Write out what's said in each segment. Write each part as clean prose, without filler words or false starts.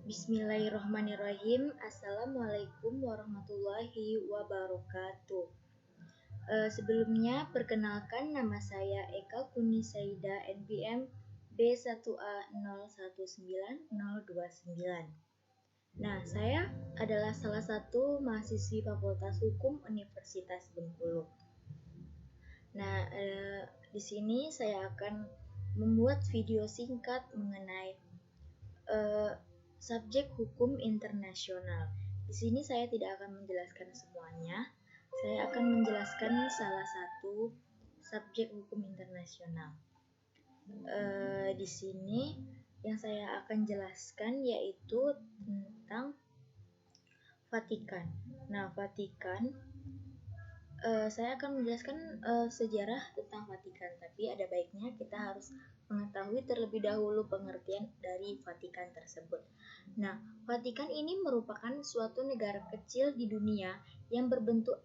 Bismillahirrahmanirrahim. Assalamualaikum warahmatullahi wabarakatuh. Sebelumnya, perkenalkan nama saya Eka Kunisaida NPM B1A019029. Nah, saya adalah salah satu mahasiswi Fakultas Hukum Universitas Bengkulu. Nah, di sini saya akan membuat video singkat mengenai subjek hukum internasional. Di sini saya tidak akan menjelaskan semuanya. Saya akan menjelaskan salah satu subjek hukum internasional. Di sini yang saya akan jelaskan yaitu tentang Vatikan. Nah, Vatikan, saya akan menjelaskan sejarah tentang Vatikan, tapi ada baiknya kita harus mengetahui terlebih dahulu pengertian dari Vatikan tersebut. Nah, Vatikan ini merupakan suatu negara kecil di dunia yang berbentuk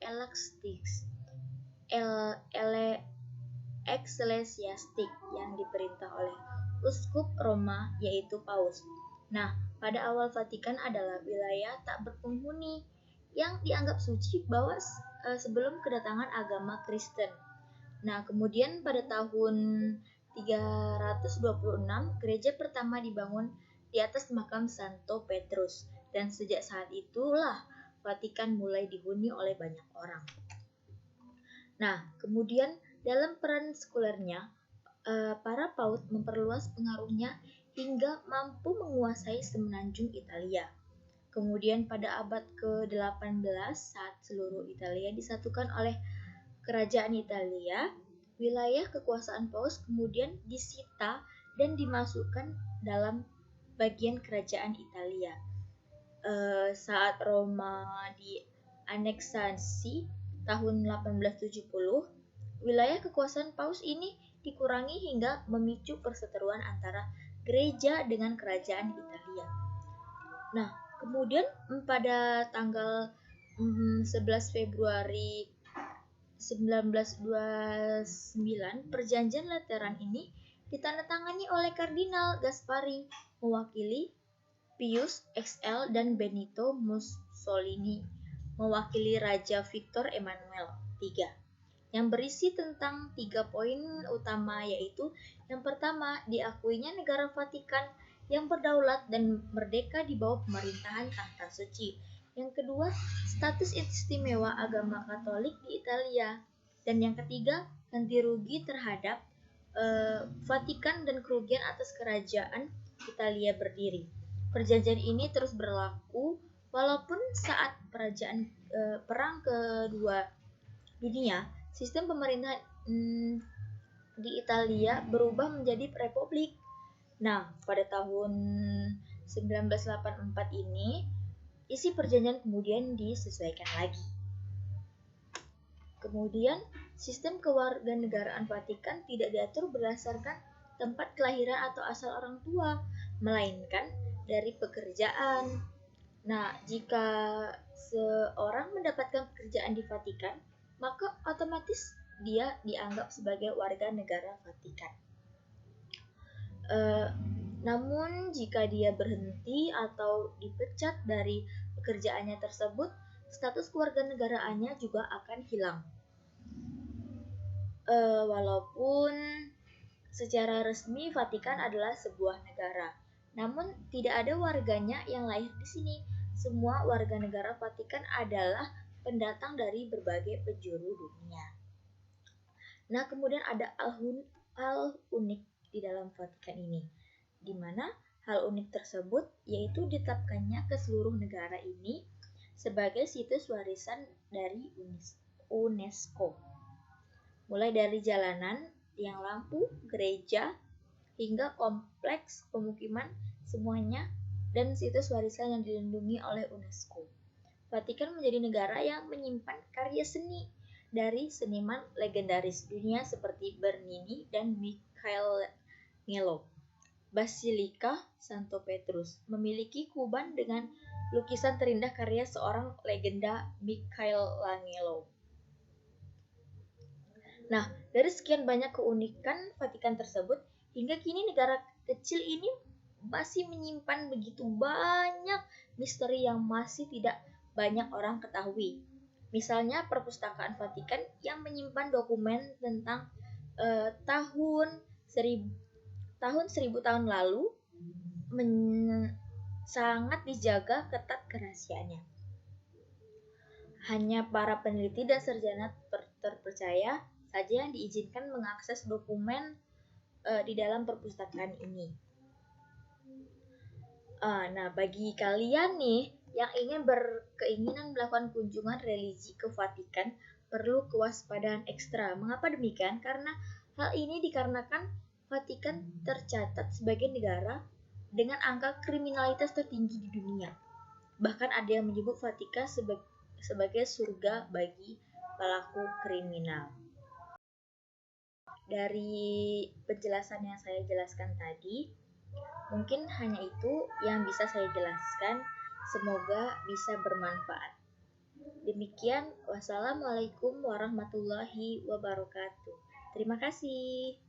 eklesiastik yang diperintah oleh Uskup Roma, yaitu Paus. Nah, pada awal Vatikan adalah wilayah tak berpenghuni yang dianggap suci bahwa sebelum kedatangan agama Kristen. Nah, kemudian pada tahun 326 gereja pertama dibangun di atas makam Santo Petrus, dan sejak saat itulah Vatikan mulai dihuni olai banyak orang. Nah, kemudian dalam peran sekulernya, para paus memperluas pengaruhnya hingga mampu menguasai semenanjung Italia. Kemudian pada abad ke-18 saat seluruh Italia disatukan oleh kerajaan Italia, wilayah kekuasaan Paus kemudian disita dan dimasukkan dalam bagian kerajaan Italia. Saat Roma dianeksasi tahun 1870, wilayah kekuasaan Paus ini dikurangi hingga memicu perseteruan antara gereja dengan kerajaan Italia. Nah, kemudian pada tanggal 11 Februari 1929, Perjanjian Lateran ini ditandatangani oleh Kardinal Gasparri mewakili Pius XL dan Benito Mussolini mewakili Raja Victor Emmanuel III, yang berisi tentang 3 poin utama, yaitu yang pertama, diakuinya negara Vatikan yang berdaulat dan merdeka di bawah pemerintahan Tahta Suci. Yang kedua, status istimewa agama Katolik di Italia. Dan yang ketiga, ganti rugi terhadap Vatikan dan kerugian atas kerajaan Italia berdiri. Perjanjian ini terus berlaku walaupun saat Perang Kedua Dunia, sistem pemerintahan di Italia berubah menjadi republik. Nah, pada tahun 1984 ini, isi perjanjian kemudian disesuaikan lagi. Kemudian, sistem kewarganegaraan Vatikan tidak diatur berdasarkan tempat kelahiran atau asal orang tua, melainkan dari pekerjaan. Nah, jika seorang mendapatkan pekerjaan di Vatikan, maka otomatis dia dianggap sebagai warga negara Vatikan. Namun, jika dia berhenti atau dipecat dari pekerjaannya tersebut, status kewarganegaraannya juga akan hilang. Walaupun secara resmi Vatikan adalah sebuah negara, namun tidak ada warganya yang lahir di sini. Semua warga negara Vatikan adalah pendatang dari berbagai penjuru dunia. Nah, kemudian ada hal unik di dalam Vatikan ini, di mana hal unik tersebut yaitu ditetapkannya ke seluruh negara ini sebagai situs warisan dari UNESCO. Mulai dari jalanan, tiang lampu, gereja, hingga kompleks pemukiman, semuanya dan situs warisan yang dilindungi oleh UNESCO. Vatikan menjadi negara yang menyimpan karya seni dari seniman legendaris dunia seperti Bernini dan Michelangelo. Basilika Santo Petrus memiliki kuban dengan lukisan terindah karya seorang legenda Michelangelo. Nah, dari sekian banyak keunikan Vatikan tersebut, hingga kini negara kecil ini masih menyimpan begitu banyak misteri yang masih tidak banyak orang ketahui. Misalnya Perpustakaan Vatikan yang menyimpan dokumen tentang tahun 1000 tahun lalu sangat dijaga ketat kerahasiaannya. Hanya para peneliti dan sarjana terpercaya saja yang diizinkan mengakses dokumen di dalam perpustakaan ini. Nah, bagi kalian nih yang ingin berkeinginan melakukan kunjungan religi ke Vatikan, perlu kewaspadaan ekstra. Mengapa demikian? Karena hal ini dikarenakan Vatikan tercatat sebagai negara dengan angka kriminalitas tertinggi di dunia. Bahkan ada yang menyebut Vatikan sebagai surga bagi pelaku kriminal. Dari penjelasan yang saya jelaskan tadi, mungkin hanya itu yang bisa saya jelaskan. Semoga bisa bermanfaat. Demikian, wassalamualaikum warahmatullahi wabarakatuh. Terima kasih.